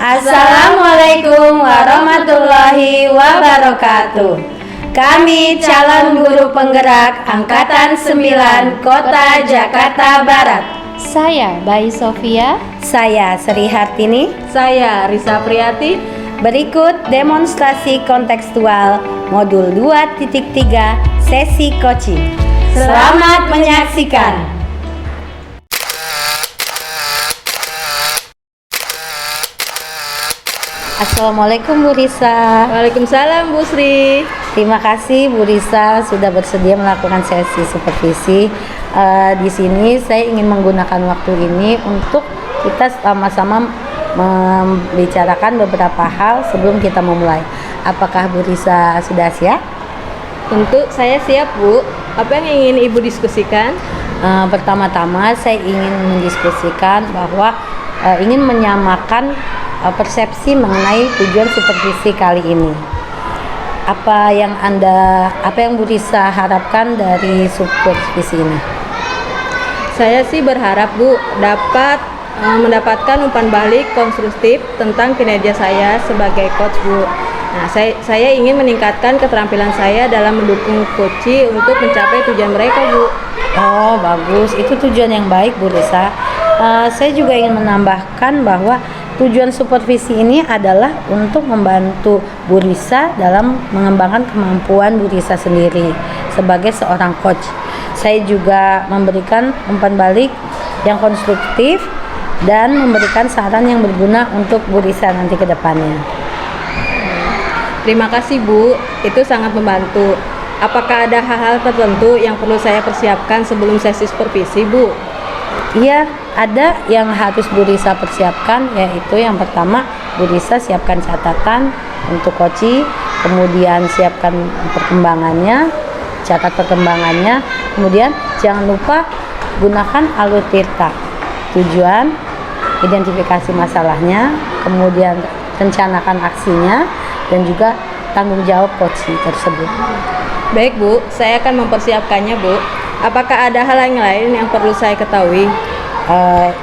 Assalamualaikum warahmatullahi wabarakatuh. Kami calon guru penggerak Angkatan 9 Kota Jakarta Barat. Saya Bayi Sofia. Saya Sri Hartini. Saya Risa Priyati. Berikut demonstrasi kontekstual modul 2.3 sesi coaching. Selamat menyaksikan. Assalamualaikum Bu Risa. Waalaikumsalam Bu Sri. Terima kasih Bu Risa sudah bersedia melakukan sesi supervisi. Di sini saya ingin menggunakan waktu ini untuk kita sama-sama membicarakan beberapa hal sebelum kita memulai. Apakah Bu Risa sudah siap? Tentu saya siap Bu. Apa yang ingin Ibu diskusikan? Pertama-tama saya ingin mendiskusikan bahwa ingin menyamakan persepsi mengenai tujuan supervisi kali ini. Apa yang Bu Risa harapkan dari supervisi ini? Saya sih berharap Bu dapat mendapatkan umpan balik konstruktif tentang kinerja saya sebagai coach Bu. Nah, saya ingin meningkatkan keterampilan saya dalam mendukung coach untuk mencapai tujuan mereka Bu. Oh bagus, itu tujuan yang baik Bu Risa. Saya juga ingin menambahkan bahwa tujuan supervisi ini adalah untuk membantu Bu Risa dalam mengembangkan kemampuan Bu Risa sendiri sebagai seorang coach. Saya juga memberikan umpan balik yang konstruktif dan memberikan saran yang berguna untuk Bu Risa nanti ke depannya. Terima kasih Bu, itu sangat membantu. Apakah ada hal-hal tertentu yang perlu saya persiapkan sebelum sesi supervisi Bu? Iya, ada yang harus Bu Risa persiapkan, yaitu yang pertama Bu Risa siapkan catatan untuk coaching, kemudian siapkan perkembangannya, catat perkembangannya, kemudian jangan lupa gunakan alur tirta, tujuan, identifikasi masalahnya, kemudian rencanakan aksinya, dan juga tanggung jawab coaching tersebut. Baik Bu, saya akan mempersiapkannya Bu. Apakah ada hal yang lain yang perlu saya ketahui?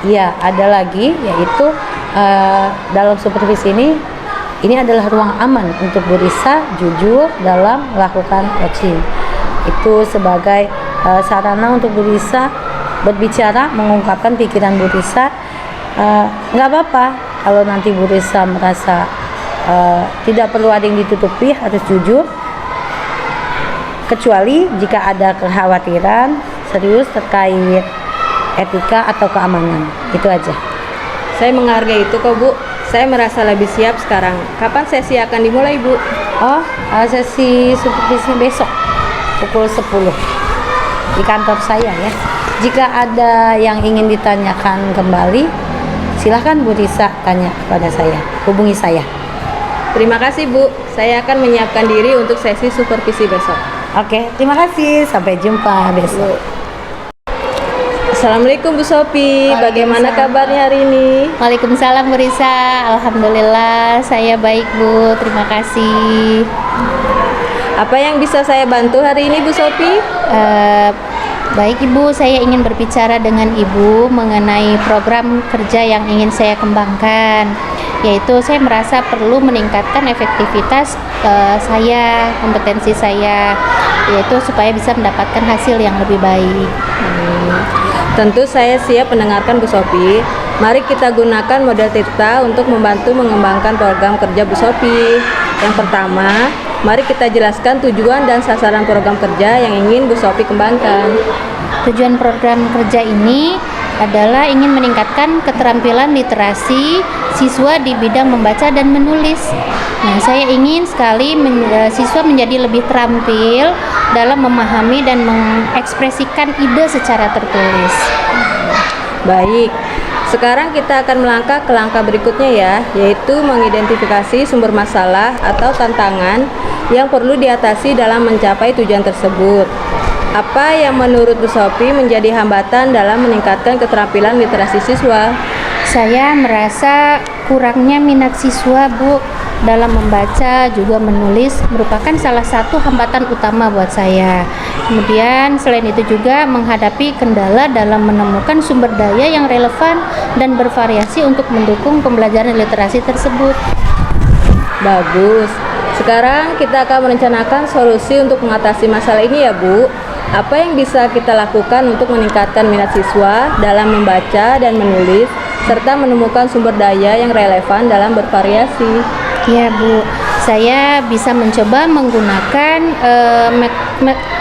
Iya, ada lagi, yaitu dalam supervisi ini adalah ruang aman untuk Bu Risa jujur dalam melakukan coaching. Itu sebagai sarana untuk Bu Risa berbicara, mengungkapkan pikiran Bu Risa. Nggak apa-apa kalau nanti Bu Risa merasa tidak perlu ada yang ditutupi, harus jujur. Kecuali jika ada kekhawatiran serius terkait etika atau keamanan. Itu aja. Saya menghargai itu kok Bu. Saya merasa lebih siap sekarang. Kapan sesi akan dimulai Bu? Sesi supervisi besok pukul 10 di kantor saya ya. Jika ada yang ingin ditanyakan kembali, silahkan Bu Risa tanya kepada saya, hubungi saya. Terima kasih Bu. Saya akan menyiapkan diri untuk sesi supervisi besok. Oke, terima kasih. Sampai jumpa besok. Assalamualaikum Bu Sofi. Bagaimana kabarnya hari ini? Waalaikumsalam Bu Risa. Alhamdulillah saya baik Bu. Terima kasih. Apa yang bisa saya bantu hari ini Bu Sofi? Baik Ibu, saya ingin berbicara dengan Ibu mengenai program kerja yang ingin saya kembangkan, yaitu saya merasa perlu meningkatkan efektivitas saya, kompetensi saya, yaitu supaya bisa mendapatkan hasil yang lebih baik. Tentu saya siap mendengarkan Bu Sofi. Mari kita gunakan model Tirta untuk membantu mengembangkan program kerja Bu Sofi. Yang pertama, mari kita jelaskan tujuan dan sasaran program kerja yang ingin Bu Sofi kembangkan. Tujuan program kerja ini adalah ingin meningkatkan keterampilan literasi siswa di bidang membaca dan menulis. Nah, saya ingin sekali siswa menjadi lebih terampil dalam memahami dan mengekspresikan ide secara tertulis. Baik, sekarang kita akan melangkah ke langkah berikutnya ya, yaitu mengidentifikasi sumber masalah atau tantangan yang perlu diatasi dalam mencapai tujuan tersebut. Apa yang menurut Bu Sofi menjadi hambatan dalam meningkatkan keterampilan literasi siswa? Saya merasa kurangnya minat siswa Bu dalam membaca juga menulis merupakan salah satu hambatan utama buat saya. Kemudian selain itu juga menghadapi kendala dalam menemukan sumber daya yang relevan dan bervariasi untuk mendukung pembelajaran literasi tersebut. Bagus. Sekarang kita akan merencanakan solusi untuk mengatasi masalah ini ya Bu. Apa yang bisa kita lakukan untuk meningkatkan minat siswa dalam membaca dan menulis serta menemukan sumber daya yang relevan dalam bervariasi? Ya Bu, saya bisa mencoba menggunakan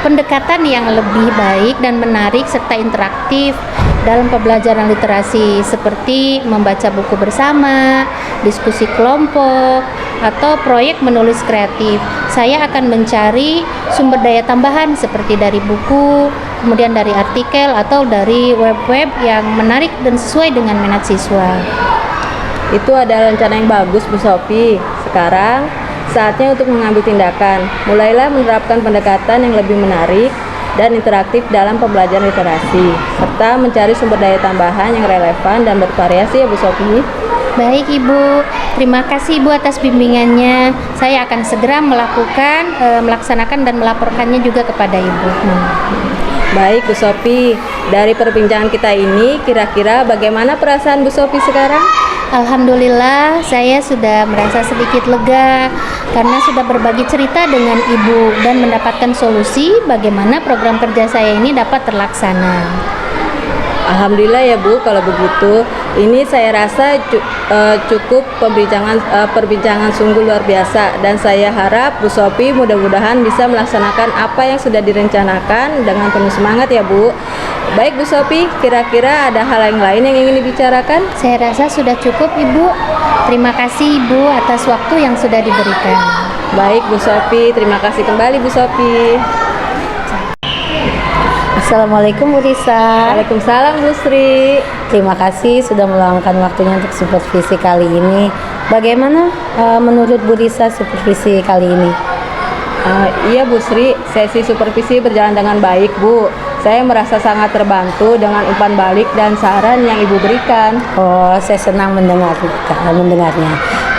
pendekatan yang lebih baik dan menarik serta interaktif dalam pembelajaran literasi seperti membaca buku bersama, diskusi kelompok, atau proyek menulis kreatif. Saya akan mencari sumber daya tambahan seperti dari buku, kemudian dari artikel atau dari web-web yang menarik dan sesuai dengan minat siswa. Itu adalah rencana yang bagus Bu Sophie. Sekarang saatnya untuk mengambil tindakan. Mulailah menerapkan pendekatan yang lebih menarik dan interaktif dalam pembelajaran literasi, serta mencari sumber daya tambahan yang relevan dan bervariasi ya Bu Sophie. Baik Ibu, terima kasih Ibu atas bimbingannya. Saya akan segera melaksanakan dan melaporkannya juga kepada Ibu. Baik Bu Sophie, dari perbincangan kita ini kira-kira bagaimana perasaan Bu Sophie sekarang? Alhamdulillah, saya sudah merasa sedikit lega karena sudah berbagi cerita dengan Ibu dan mendapatkan solusi bagaimana program kerja saya ini dapat terlaksana. Alhamdulillah ya Bu, kalau begitu ini saya rasa cukup perbincangan sungguh luar biasa, dan saya harap Bu Sophie mudah-mudahan bisa melaksanakan apa yang sudah direncanakan dengan penuh semangat ya Bu. Baik Bu Sophie, kira-kira ada hal yang lain yang ingin dibicarakan? Saya rasa sudah cukup Ibu. Terima kasih Ibu atas waktu yang sudah diberikan. Baik Bu Sophie, terima kasih kembali Bu Sophie. Assalamualaikum Bu Risa. Waalaikumsalam Bu Sri. Terima kasih sudah meluangkan waktunya untuk supervisi kali ini. Bagaimana menurut Bu Risa supervisi kali ini? Iya Bu Sri, sesi supervisi berjalan dengan baik Bu. Saya merasa sangat terbantu dengan umpan balik dan saran yang Ibu berikan. Oh, saya senang mendengarnya.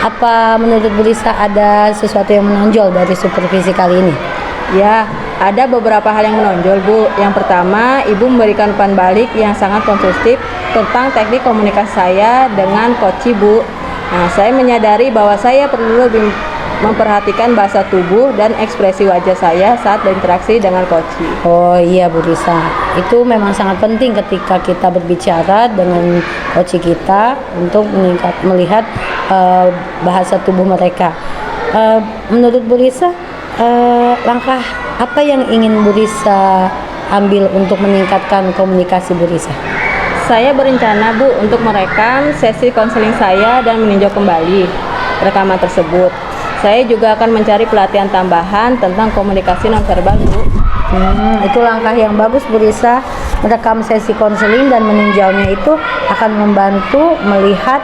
Apa menurut Bu Risa ada sesuatu yang menonjol dari supervisi kali ini? Ya, ada beberapa hal yang menonjol Bu. Yang pertama, Ibu memberikan umpan balik yang sangat konstruktif tentang teknik komunikasi saya dengan Koci Bu. Nah, saya menyadari bahwa saya perlu lebih memperhatikan bahasa tubuh dan ekspresi wajah saya saat berinteraksi dengan Koci. Oh iya Bu Risa, itu memang sangat penting ketika kita berbicara dengan Koci kita untuk melihat bahasa tubuh mereka. Menurut Bu Risa, langkah apa yang ingin Bu Risa ambil untuk meningkatkan komunikasi Bu Risa? Saya berencana Bu untuk merekam sesi konseling saya dan meninjau kembali rekaman tersebut. Saya juga akan mencari pelatihan tambahan tentang komunikasi nonverbal Bu. Itu langkah yang bagus Bu Risa. Merekam sesi konseling dan meninjaunya itu akan membantu melihat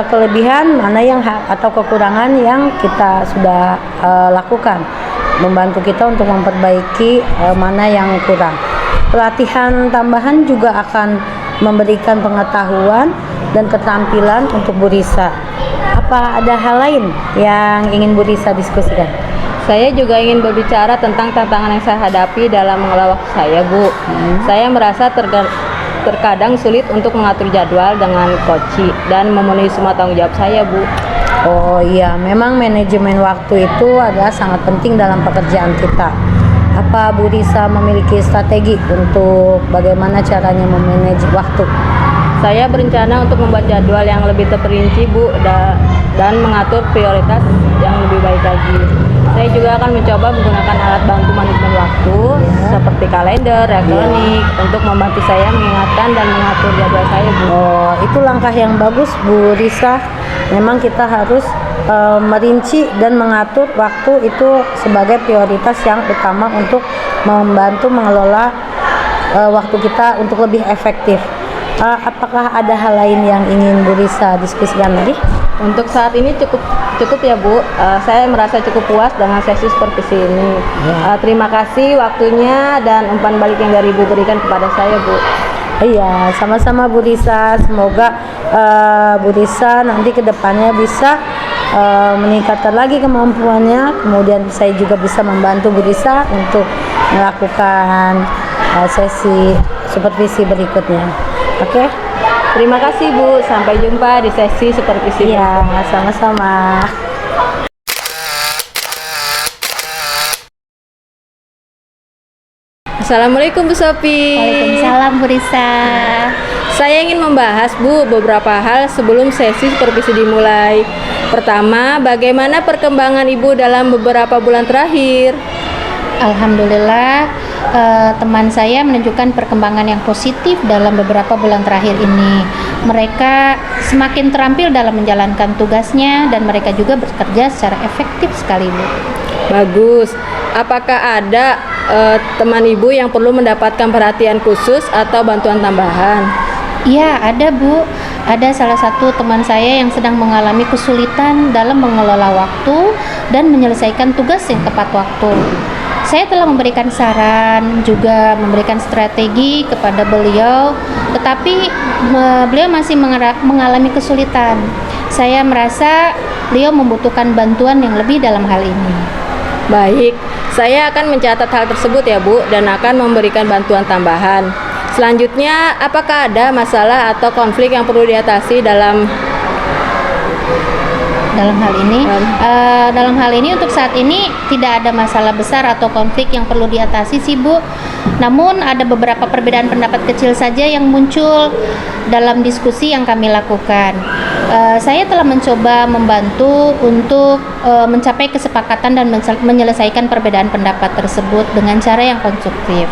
kelebihan mana yang atau kekurangan yang kita sudah lakukan, membantu kita untuk memperbaiki mana yang kurang. Pelatihan tambahan juga akan memberikan pengetahuan dan keterampilan untuk Bu Risa. Apa ada hal lain yang ingin Bu Risa diskusikan? Saya juga ingin berbicara tentang tantangan yang saya hadapi dalam mengelola waktu saya Bu. Saya merasa terkadang sulit untuk mengatur jadwal dengan Koci dan memenuhi semua tanggung jawab saya Bu. Oh iya, memang manajemen waktu itu adalah sangat penting dalam pekerjaan kita. Apa Bu Risa memiliki strategi untuk bagaimana caranya memanage waktu? Saya berencana untuk membuat jadwal yang lebih terperinci Bu, dan mengatur prioritas yang lebih baik lagi. Saya juga akan mencoba menggunakan alat bantu manajemen waktu seperti kalender, elektronik untuk membantu saya mengingatkan dan mengatur jadwal saya Bu. Oh, itu langkah yang bagus Bu Risa. Memang kita harus merinci dan mengatur waktu itu sebagai prioritas yang utama untuk membantu mengelola waktu kita untuk lebih efektif. Apakah ada hal lain yang ingin Bu Risa diskusikan lagi? Untuk saat ini cukup ya Bu. Saya merasa cukup puas dengan sesi supervisi ini. Terima kasih waktunya dan umpan balik yang dari Ibu berikan kepada saya Bu. Iya, sama-sama Bu Risa. Semoga Bu Risa nanti kedepannya bisa meningkatkan lagi kemampuannya. Kemudian saya juga bisa membantu Bu Risa untuk melakukan sesi supervisi berikutnya. Oke? Terima kasih Bu, sampai jumpa di sesi supervisi Iya, berikutnya. sama-sama. Assalamualaikum Bu Sopi. Waalaikumsalam Bu Risa. Saya ingin membahas Bu beberapa hal sebelum sesi supervisi dimulai. Pertama, bagaimana perkembangan Ibu dalam beberapa bulan terakhir? Alhamdulillah, teman saya menunjukkan perkembangan yang positif dalam beberapa bulan terakhir ini. Mereka semakin terampil dalam menjalankan tugasnya dan mereka juga bekerja secara efektif sekali, Bu. Bagus. Apakah ada teman Ibu yang perlu mendapatkan perhatian khusus atau bantuan tambahan? Iya, ada Bu. Ada salah satu teman saya yang sedang mengalami kesulitan dalam mengelola waktu dan menyelesaikan tugas yang tepat waktu. Saya telah memberikan saran, juga memberikan strategi kepada beliau, tetapi beliau masih mengalami kesulitan. Saya merasa beliau membutuhkan bantuan yang lebih dalam hal ini. Baik, saya akan mencatat hal tersebut ya Bu dan akan memberikan bantuan tambahan. Selanjutnya, apakah ada masalah atau konflik yang perlu diatasi dalam hal ini? Dalam hal ini untuk saat ini tidak ada masalah besar atau konflik yang perlu diatasi sih Bu. Namun ada beberapa perbedaan pendapat kecil saja yang muncul dalam diskusi yang kami lakukan. Saya telah mencoba membantu untuk mencapai kesepakatan dan menyelesaikan perbedaan pendapat tersebut dengan cara yang konstruktif.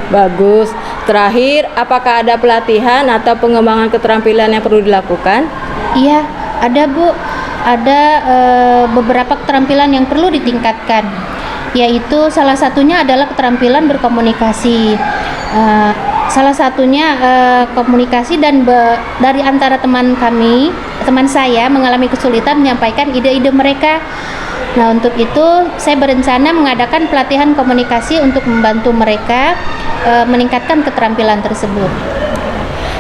Bagus. Terakhir, apakah ada pelatihan atau pengembangan keterampilan yang perlu dilakukan? Iya, ada Bu. Ada beberapa keterampilan yang perlu ditingkatkan, yaitu salah satunya adalah keterampilan berkomunikasi. Salah satunya komunikasi dan dari antara teman saya mengalami kesulitan menyampaikan ide-ide mereka. Nah, untuk itu saya berencana mengadakan pelatihan komunikasi untuk membantu mereka meningkatkan keterampilan tersebut.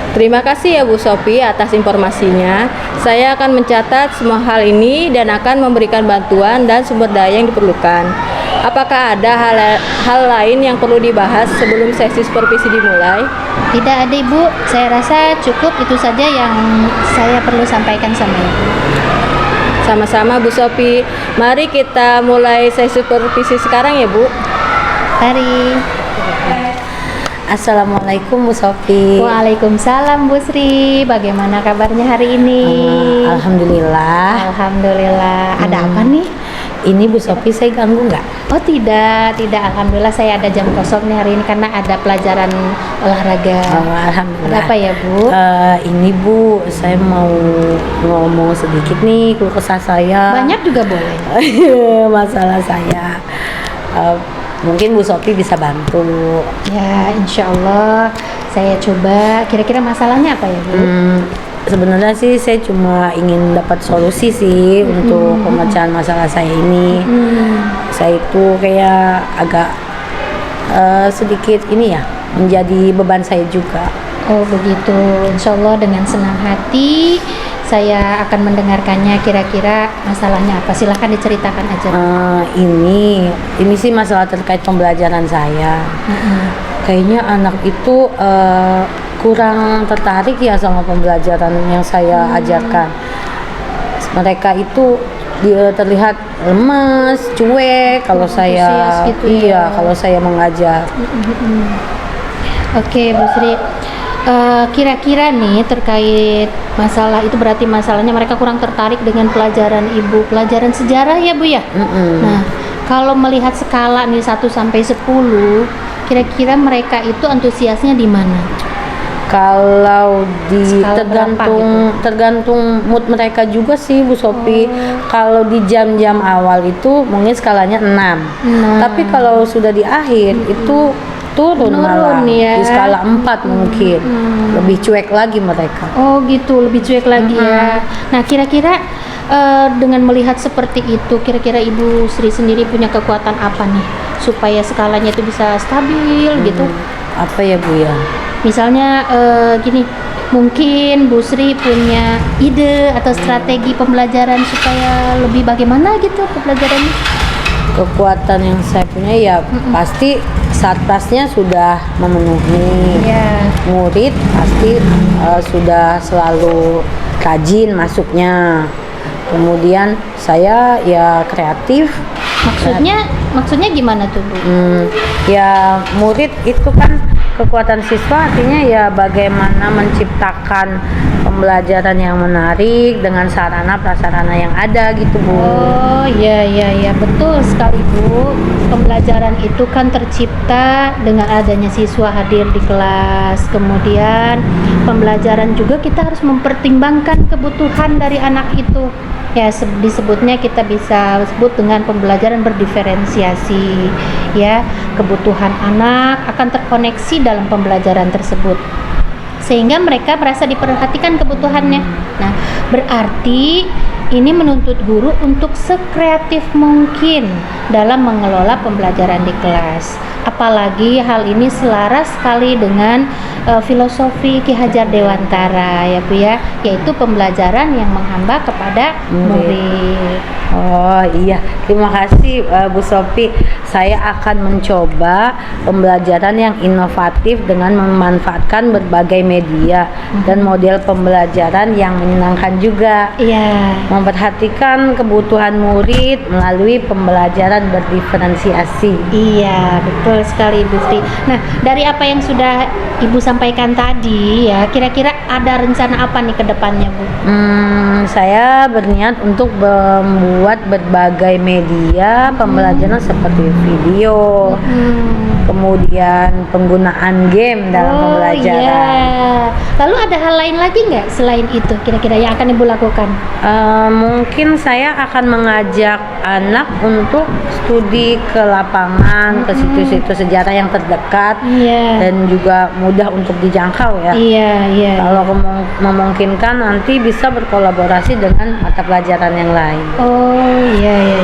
Terima kasih ya Bu Sopi atas informasinya. Saya akan mencatat semua hal ini dan akan memberikan bantuan dan sumber daya yang diperlukan. Apakah ada hal lain yang perlu dibahas sebelum sesi supervisi dimulai? Tidak ada Ibu, saya rasa cukup itu saja yang saya perlu sampaikan sama Ibu. Sama-sama Bu Sopi. Mari kita mulai sesi supervisi sekarang ya Bu. Mari. Assalamualaikum Bu Sofi. Waalaikumsalam Bu Sri. Bagaimana kabarnya hari ini? Alhamdulillah. Alhamdulillah. Ada apa nih? Ini Bu Sofi, saya ganggu nggak? Oh tidak. Alhamdulillah saya ada jam kosong nih hari ini karena ada pelajaran olahraga. Alhamdulillah. Ada apa ya Bu? Ini Bu, saya mau ngomong sedikit nih keluh kesah saya. Banyak juga boleh. Masalah saya. Mungkin Bu Sofi bisa bantu. Ya, insya Allah saya coba. Kira-kira masalahnya apa ya Bu? Sebenarnya sih saya cuma ingin dapat solusi sih untuk pemecahan masalah saya ini. Saya itu kayak agak sedikit ini ya, menjadi beban saya juga. Oh begitu, insya Allah dengan senang hati saya akan mendengarkannya. Kira-kira masalahnya apa? Silahkan diceritakan aja. Ini sih masalah terkait pembelajaran saya. Kayaknya anak itu kurang tertarik ya sama pembelajaran yang saya ajarkan. Mereka itu dia terlihat lemas, cuek kalau saya gitu ya. kalau saya mengajar. Oke, Bu Sri. Kira-kira nih terkait masalah itu berarti masalahnya mereka kurang tertarik dengan pelajaran Ibu, pelajaran sejarah ya Bu ya? Nah, kalau melihat skala nih 1 sampai 10, kira-kira mereka itu antusiasnya di mana? Kalau tergantung mood mereka juga sih Bu Sofi. Kalau di jam-jam awal itu mungkin skalanya 6. Tapi kalau sudah di akhir itu turun malah ya. Di skala 4 mungkin. Lebih cuek lagi mereka. Oh gitu, lebih cuek lagi ya. Nah, kira-kira dengan melihat seperti itu, kira-kira Ibu Sri sendiri punya kekuatan apa nih supaya skalanya itu bisa stabil gitu? Apa ya Bu ya? Misalnya gini, Mungkin Bu Sri punya ide atau strategi pembelajaran supaya lebih bagaimana gitu pembelajarannya? Kekuatan yang saya punya ya pasti satpasnya sudah memenuhi. Ya. Murid pasti sudah selalu rajin masuknya. Kemudian saya ya kreatif. Maksudnya gimana tuh Bu? Ya murid itu kan kekuatan siswa, artinya ya bagaimana menciptakan pembelajaran yang menarik dengan sarana prasarana yang ada gitu Bu. Oh iya betul sekali Bu. Pembelajaran itu kan tercipta dengan adanya siswa hadir di kelas. Kemudian pembelajaran juga kita harus mempertimbangkan kebutuhan dari anak itu. Ya disebutnya kita bisa sebut dengan pembelajaran berdiferensiasi. Ya, kebutuhan anak akan terkoneksi dalam pembelajaran tersebut, sehingga mereka merasa diperhatikan kebutuhannya. Nah, berarti ini menuntut guru untuk sekreatif mungkin dalam mengelola pembelajaran di kelas. Apalagi hal ini selaras sekali dengan filosofi Ki Hajar Dewantara ya Bu ya, yaitu pembelajaran yang menghamba kepada murid. Oh iya, terima kasih Bu Sofi. Saya akan mencoba pembelajaran yang inovatif dengan memanfaatkan berbagai media dan model pembelajaran yang menyenangkan juga. Iya. Memperhatikan kebutuhan murid melalui pembelajaran berdiferensiasi. Iya, betul sekali Ibu Sri. Nah, dari apa yang sudah Ibu sampaikan tadi ya, kira-kira ada rencana apa nih ke depannya Bu? Saya berniat untuk membuat berbagai media pembelajaran seperti video, kemudian penggunaan game dalam pembelajaran. Iya. Lalu ada hal lain lagi nggak selain itu kira-kira yang akan Ibu lakukan? Mungkin saya akan mengajak anak untuk studi ke lapangan, ke situs-situs sejarah yang terdekat dan juga mudah untuk dijangkau ya. Iya. Kalau memungkinkan nanti bisa berkolaborasi dengan mata pelajaran yang lain. Oh iya.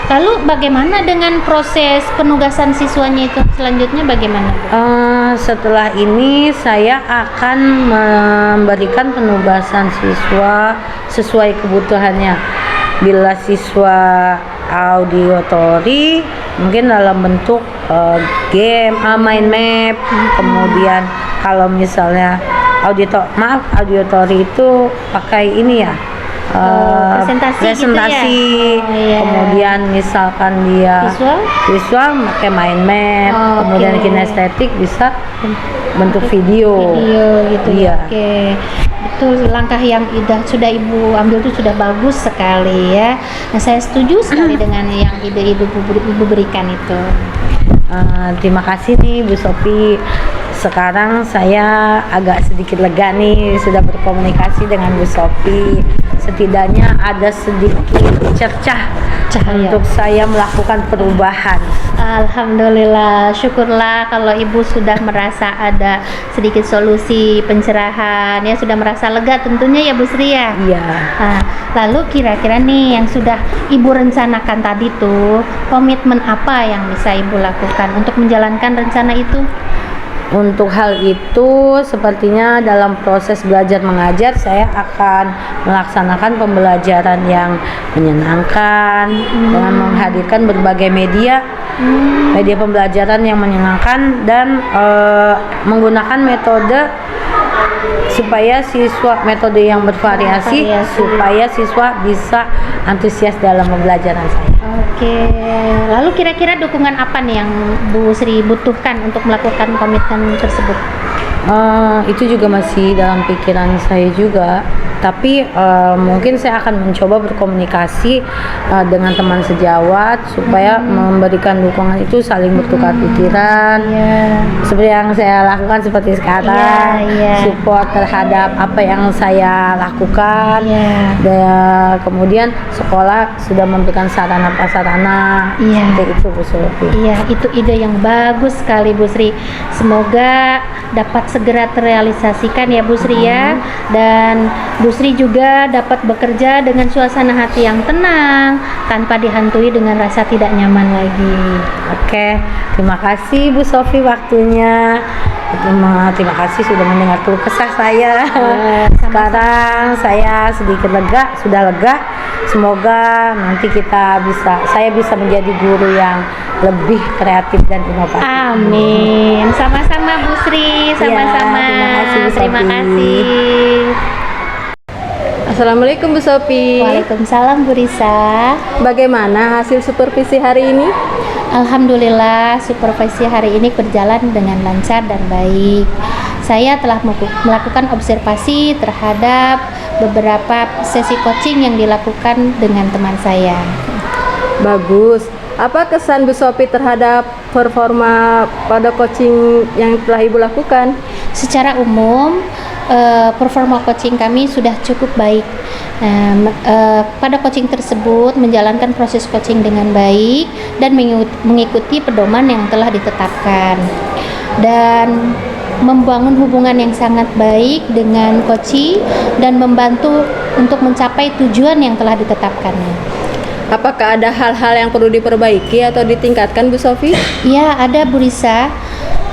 Lalu bagaimana dengan proses penugasan siswanya itu selanjutnya bagaimana Bu? Setelah ini saya akan memberikan penugasan siswa sesuai kebutuhannya. Bila siswa auditory mungkin dalam bentuk game, mind map. Kemudian kalau misalnya auditory itu pakai ini ya, presentasi gitu ya? Kemudian misalkan dia visual pakai mind map. Kemudian kinestetik bisa bentuk video gitu ya. Oke. Betul, langkah yang sudah Ibu ambil itu sudah bagus sekali ya. Nah, saya setuju sekali dengan yang ide Ibu berikan itu. Terima kasih nih Bu Sofi. Sekarang saya agak sedikit lega nih sudah berkomunikasi dengan Bu Sofi. Setidaknya ada sedikit cercah cahaya untuk saya melakukan perubahan. Alhamdulillah, syukurlah kalau Ibu sudah merasa ada sedikit solusi pencerahan ya, sudah merasa lega tentunya ya Bu Sri ya. Iya. Nah, lalu kira-kira nih yang sudah Ibu rencanakan tadi tuh, komitmen apa yang bisa Ibu lakukan untuk menjalankan rencana itu? Untuk hal itu sepertinya dalam proses belajar mengajar saya akan melaksanakan pembelajaran yang menyenangkan dengan menghadirkan berbagai media pembelajaran yang menyenangkan dan menggunakan metode metode yang bervariasi supaya siswa bisa antusias dalam pembelajaran saya. Oke, lalu kira-kira dukungan apa nih yang Bu Sri butuhkan untuk melakukan komitmen tersebut? Itu juga masih dalam pikiran saya juga, tapi mungkin saya akan mencoba berkomunikasi dengan teman sejawat supaya memberikan dukungan itu saling bertukar pikiran. Seperti yang saya lakukan seperti sekarang, support terhadap apa yang saya lakukan. Dan kemudian sekolah sudah memberikan sarana prasarana seperti itu Bu Sri. Iya, itu ide yang bagus sekali Bu Sri. Semoga dapat segera terrealisasikan ya Bu Sri ya, dan Bu Sri juga dapat bekerja dengan suasana hati yang tenang tanpa dihantui dengan rasa tidak nyaman lagi. Oke, terima kasih Bu Sofi waktunya. Terima kasih sudah mendengar keluh kesah saya. Sekarang saya sedikit lega, sudah lega. Semoga nanti saya bisa menjadi guru yang lebih kreatif dan inovatif. Amin. Sama-sama Bu Sri, sama-sama. terima kasih, Bu Terima Sophie. kasih. Assalamualaikum Bu Sophie. Waalaikumsalam Bu Risa. Bagaimana hasil supervisi hari ini? Alhamdulillah, supervisi hari ini berjalan dengan lancar dan baik. Saya telah melakukan observasi terhadap beberapa sesi coaching yang dilakukan dengan teman saya. Bagus. Apa kesan Bu Sophie terhadap performa pada coaching yang telah Ibu lakukan? Secara umum, performa coaching kami sudah cukup baik. Pada coaching tersebut menjalankan proses coaching dengan baik dan mengikuti pedoman yang telah ditetapkan dan membangun hubungan yang sangat baik dengan coachee dan membantu untuk mencapai tujuan yang telah ditetapkannya. Apakah ada hal-hal yang perlu diperbaiki atau ditingkatkan Bu Sophie? Ya, ada Bu Risa,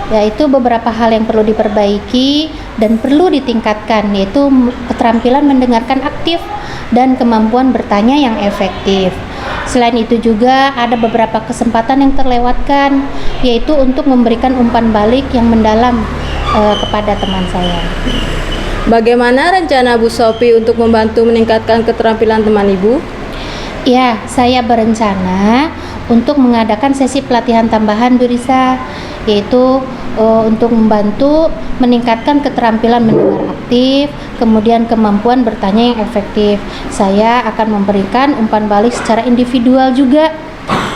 yaitu beberapa hal yang perlu diperbaiki dan perlu ditingkatkan, yaitu keterampilan mendengarkan aktif dan kemampuan bertanya yang efektif. Selain itu juga ada beberapa kesempatan yang terlewatkan, yaitu untuk memberikan umpan balik yang mendalam kepada teman saya. Bagaimana rencana Bu Sophie untuk membantu meningkatkan keterampilan teman Ibu? Ya, saya berencana untuk mengadakan sesi pelatihan tambahan Bu Risa, yaitu untuk membantu meningkatkan keterampilan mendengar aktif, kemudian kemampuan bertanya yang efektif. Saya akan memberikan umpan balik secara individual juga,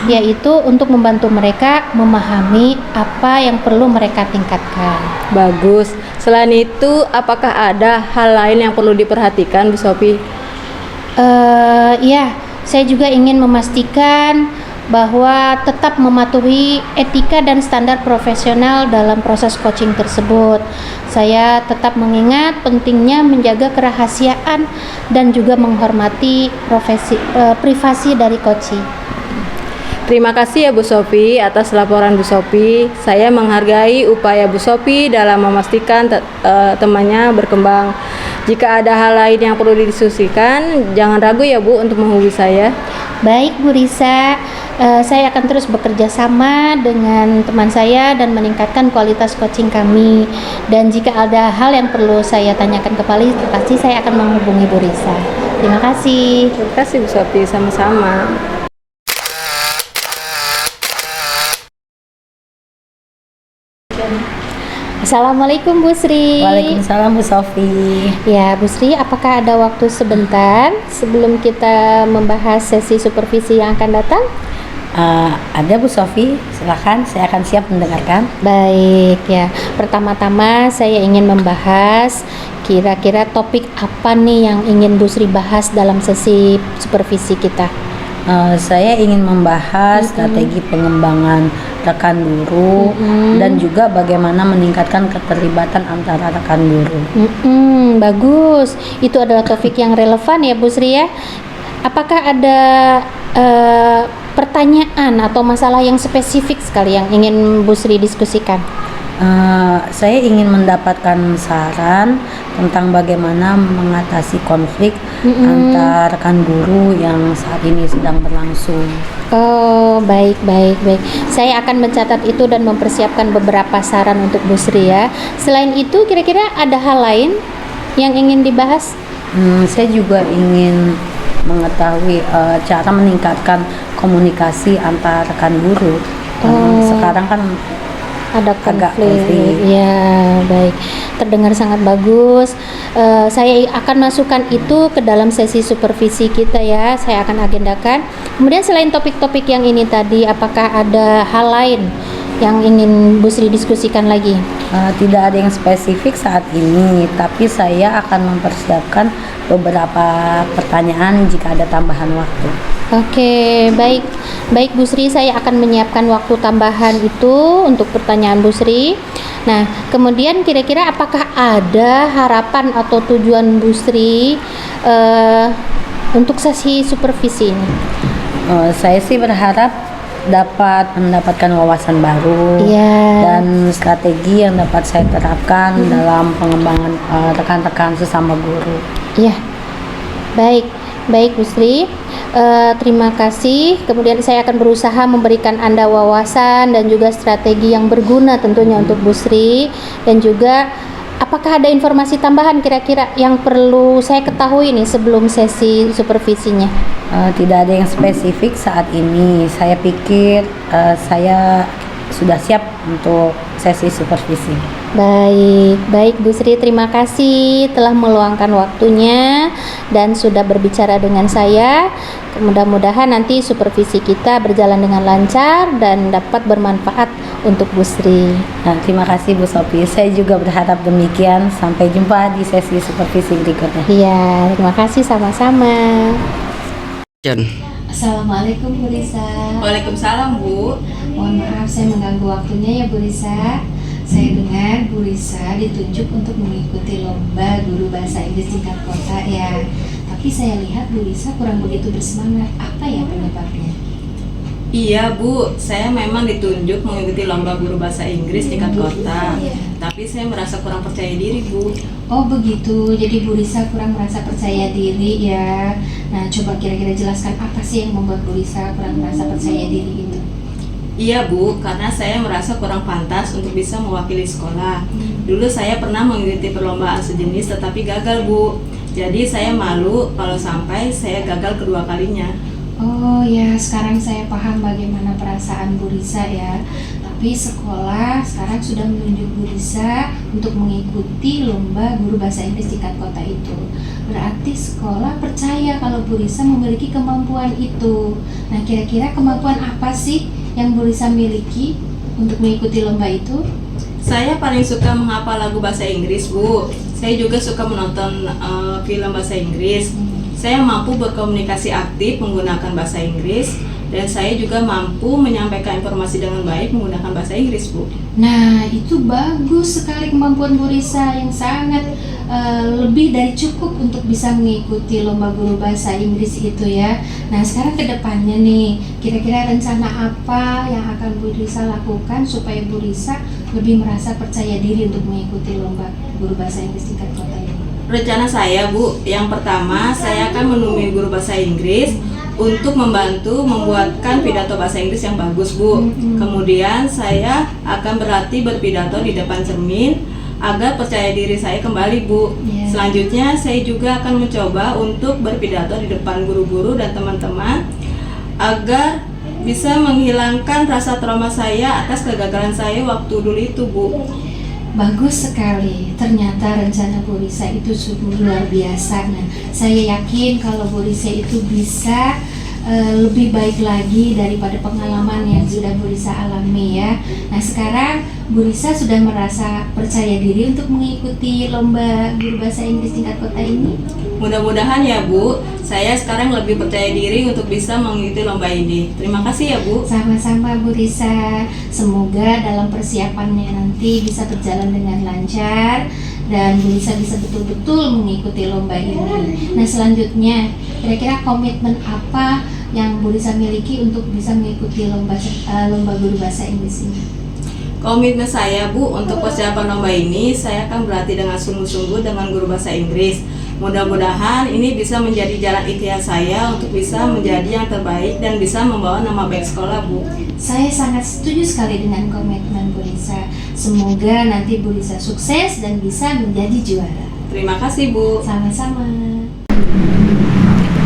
yaitu untuk membantu mereka memahami apa yang perlu mereka tingkatkan. Bagus. Selain itu, apakah ada hal lain yang perlu diperhatikan Bu Sophie? Ya, saya juga ingin memastikan bahwa tetap mematuhi etika dan standar profesional dalam proses coaching tersebut. Saya tetap mengingat pentingnya menjaga kerahasiaan dan juga menghormati privasi dari coachee. Terima kasih ya Bu Sophie atas laporan Bu Sophie. Saya menghargai upaya Bu Sophie dalam memastikan temannya berkembang. Jika ada hal lain yang perlu didiskusikan, jangan ragu ya Bu untuk menghubungi saya. Baik Bu Risa, saya akan terus bekerja sama dengan teman saya dan meningkatkan kualitas coaching kami. Dan jika ada hal yang perlu saya tanyakan kembali, pasti saya akan menghubungi Bu Risa. Terima kasih. Terima kasih Bu Sophie, sama-sama. Assalamualaikum Bu Sri. Waalaikumsalam Bu Sophie. Ya Bu Sri, apakah ada waktu sebentar sebelum kita membahas sesi supervisi yang akan datang? Ada Bu Sophie, silakan, saya akan siap mendengarkan. Baik ya, pertama-tama saya ingin membahas kira-kira topik apa nih yang ingin Bu Sri bahas dalam sesi supervisi kita. Saya ingin membahas strategi pengembangan rekan guru dan juga bagaimana meningkatkan keterlibatan antara rekan guru. Bagus, itu adalah topik yang relevan ya Bu Sri ya. Apakah ada pertanyaan atau masalah yang spesifik sekali yang ingin Bu Sri diskusikan? Saya ingin mendapatkan saran tentang bagaimana mengatasi konflik antar rekan guru yang saat ini sedang berlangsung. Oh, baik. Saya akan mencatat itu dan mempersiapkan beberapa saran untuk Bu Sri ya. Selain itu, kira-kira ada hal lain yang ingin dibahas? Saya juga ingin mengetahui cara meningkatkan komunikasi antar rekan guru. Sekarang kan ada agak konflik. Ya, baik. Terdengar sangat bagus. Saya akan masukkan itu ke dalam sesi supervisi kita ya. Saya akan agendakan. Kemudian selain topik-topik yang ini tadi, apakah ada hal lain yang ingin Bu Sri diskusikan lagi? Tidak ada yang spesifik saat ini, tapi saya akan mempersiapkan beberapa pertanyaan jika ada tambahan waktu. Oke, baik Bu Sri, saya akan menyiapkan waktu tambahan itu untuk pertanyaan Bu Sri. Nah, kemudian kira-kira apakah ada harapan atau tujuan Bu Sri untuk sesi supervisi ini? Saya sih berharap dapat mendapatkan wawasan baru Iya. dan strategi yang dapat saya terapkan dalam pengembangan rekan-rekan sesama guru. Iya. Baik Bu Sri. Terima kasih. Kemudian saya akan berusaha memberikan Anda wawasan dan juga strategi yang berguna tentunya untuk Bu Sri. Dan juga apakah ada informasi tambahan kira-kira yang perlu saya ketahui nih sebelum sesi supervisinya? Tidak ada yang spesifik saat ini. Saya pikir saya sudah siap untuk sesi supervisi. Baik Bu Sri, terima kasih telah meluangkan waktunya dan sudah berbicara dengan saya. Mudah-mudahan nanti supervisi kita berjalan dengan lancar dan dapat bermanfaat untuk Bu Sri. Nah, terima kasih Bu Sophie. Saya juga berharap demikian. Sampai jumpa di sesi supervisi berikutnya. Iya, terima kasih sama-sama. Jan. Assalamualaikum Bu Risa. Waalaikumsalam Bu. Mohon maaf saya mengganggu waktunya ya Bu Risa. Saya dengar Bu Risa ditunjuk untuk mengikuti lomba guru bahasa Inggris tingkat kota ya. Tapi saya lihat Bu Risa kurang begitu bersemangat. Apa ya penyebabnya? Iya Bu, saya memang ditunjuk mengikuti lomba guru bahasa Inggris tingkat kota. Iya. Tapi saya merasa kurang percaya diri Bu. Oh begitu, jadi Bu Risa kurang merasa percaya diri ya. Nah coba kira-kira jelaskan apa sih yang membuat Bu Risa kurang merasa percaya diri itu? Iya Bu, karena saya merasa kurang pantas untuk bisa mewakili sekolah. Dulu saya pernah mengikuti perlombaan sejenis tetapi gagal Bu. Jadi saya malu kalau sampai saya gagal kedua kalinya. Oh ya, sekarang saya paham bagaimana perasaan Bu Risa ya. Tapi sekolah sekarang sudah menunjuk Bu Risa untuk mengikuti lomba guru bahasa Inggris tingkat kota itu. Berarti sekolah percaya kalau Bu Risa memiliki kemampuan itu. Nah, kira-kira kemampuan apa sih yang Bu Risa miliki untuk mengikuti lomba itu? Saya paling suka menghafal lagu bahasa Inggris Bu. Saya juga suka menonton film bahasa Inggris. Saya mampu berkomunikasi aktif menggunakan bahasa Inggris dan saya juga mampu menyampaikan informasi dengan baik menggunakan bahasa Inggris Bu. Nah, itu bagus sekali kemampuan Bu Risa yang sangat lebih dari cukup untuk bisa mengikuti lomba guru bahasa Inggris itu ya. Nah, sekarang ke depannya nih, kira-kira rencana apa yang akan Bu Risa lakukan supaya Bu Risa lebih merasa percaya diri untuk mengikuti lomba guru bahasa Inggris tingkat kota ini? Rencana saya Bu, yang pertama saya akan menemui guru bahasa Inggris untuk membantu membuatkan pidato bahasa Inggris yang bagus Bu. Kemudian saya akan berlatih berpidato di depan cermin agar percaya diri saya kembali Bu. Yeah. Selanjutnya saya juga akan mencoba untuk berpidato di depan guru-guru dan teman-teman agar bisa menghilangkan rasa trauma saya atas kegagalan saya waktu dulu itu Bu. Bagus sekali, ternyata rencana Bu Risa itu sungguh luar biasa. Nah, saya yakin kalau Bu Risa itu bisa lebih baik lagi daripada pengalaman yang sudah Bu Risa alami ya. Nah, sekarang Bu Risa sudah merasa percaya diri untuk mengikuti lomba guru bahasa Inggris tingkat kota ini? Mudah-mudahan ya Bu, saya sekarang lebih percaya diri untuk bisa mengikuti lomba ini. Terima kasih ya Bu. Sama-sama Bu Risa, semoga dalam persiapannya nanti bisa berjalan dengan lancar dan Bu Risa bisa betul-betul mengikuti lomba ini. Nah, selanjutnya kira-kira komitmen apa yang Bu Risa miliki untuk bisa mengikuti lomba guru bahasa Inggris ini? Komitmen saya Bu, untuk persiapan lomba ini saya akan berlatih dengan sungguh-sungguh dengan guru bahasa Inggris. Mudah-mudahan ini bisa menjadi jalan ikhtiar saya untuk bisa menjadi yang terbaik dan bisa membawa nama baik sekolah Bu. Saya sangat setuju sekali dengan komitmen Bu Risa. Semoga nanti Bu Risa sukses dan bisa menjadi juara. Terima kasih Bu. Sama-sama.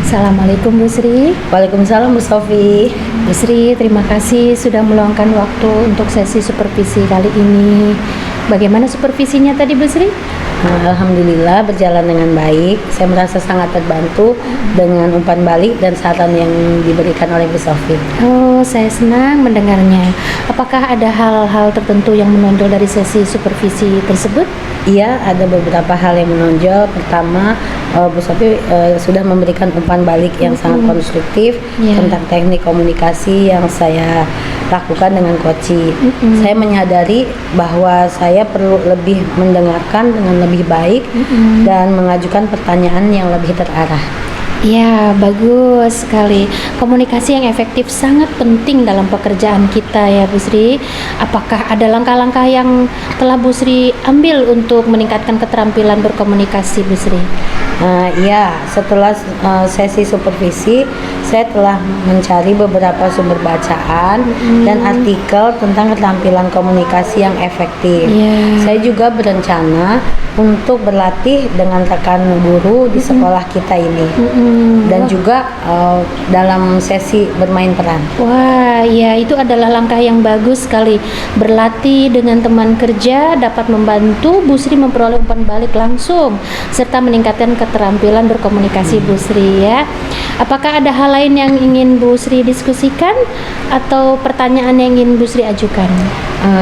Assalamualaikum Bu Sri. Waalaikumsalam Bu Sophie. Bu Sri, terima kasih sudah meluangkan waktu untuk sesi supervisi kali ini. Bagaimana supervisinya tadi Bu Sri? Alhamdulillah berjalan dengan baik. Saya merasa sangat terbantu dengan umpan balik dan saran yang diberikan oleh Bu Sophie. Oh, saya senang mendengarnya. Apakah ada hal-hal tertentu yang menonjol dari sesi supervisi tersebut? Iya, ada beberapa hal yang menonjol. Pertama, Bu Sophie sudah memberikan umpan balik yang sangat konstruktif tentang teknik komunikasi yang saya lakukan dengan Koci. Saya menyadari bahwa saya perlu lebih mendengarkan dengan lebih baik dan mengajukan pertanyaan yang lebih terarah. Ya, bagus sekali. Komunikasi yang efektif sangat penting dalam pekerjaan kita ya, Bu Sri. Apakah ada langkah-langkah yang telah Bu Sri ambil untuk meningkatkan keterampilan berkomunikasi, Bu Sri? Iya, setelah sesi supervisi, saya telah mencari beberapa sumber bacaan dan artikel tentang keterampilan komunikasi yang efektif. Iya. Saya juga berencana untuk berlatih dengan rekan guru di sekolah kita ini, dan juga dalam sesi bermain peran. Wah, ya itu adalah langkah yang bagus sekali. Berlatih dengan teman kerja dapat membantu Bu Sri memperoleh umpan balik langsung serta meningkatkan keterampilan berkomunikasi Bu Sri ya. Apakah ada hal lain yang ingin Bu Sri diskusikan atau pertanyaan yang ingin Bu Sri ajukan?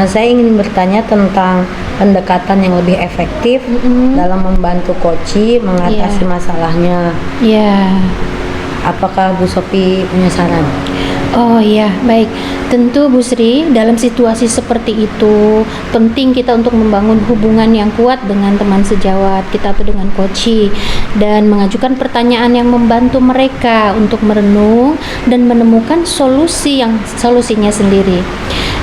Saya ingin bertanya tentang pendekatan yang lebih efektif dalam membantu koci mengatasi masalahnya. Ya. Apakah Bu Sofi punya saran? Oh iya, baik. Tentu Bu Sri, dalam situasi seperti itu penting kita untuk membangun hubungan yang kuat dengan teman sejawat kita atau dengan koci dan mengajukan pertanyaan yang membantu mereka untuk merenung dan menemukan solusinya sendiri.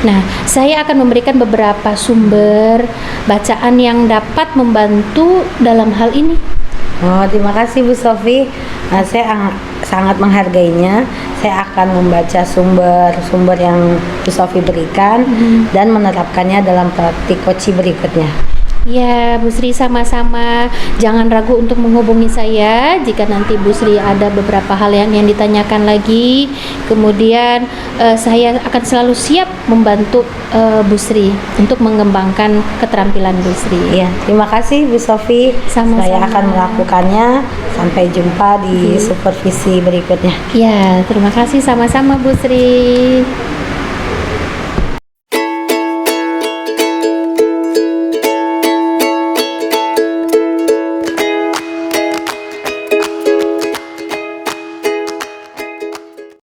Nah, saya akan memberikan beberapa sumber bacaan yang dapat membantu dalam hal ini. Terima kasih Bu Sofi. Saya sangat menghargainya. Saya akan membaca sumber-sumber yang Bu Sofi berikan dan menerapkannya dalam praktik koci berikutnya. Ya, Bu Sri, sama-sama. Jangan ragu untuk menghubungi saya jika nanti Bu Sri ada beberapa hal yang ditanyakan lagi. Kemudian saya akan selalu siap membantu Bu Sri untuk mengembangkan keterampilan Bu Sri. Ya, terima kasih Bu Sofi. Sama-sama. Saya akan melakukannya. Sampai jumpa di supervisi berikutnya. Ya, terima kasih sama-sama Bu Sri.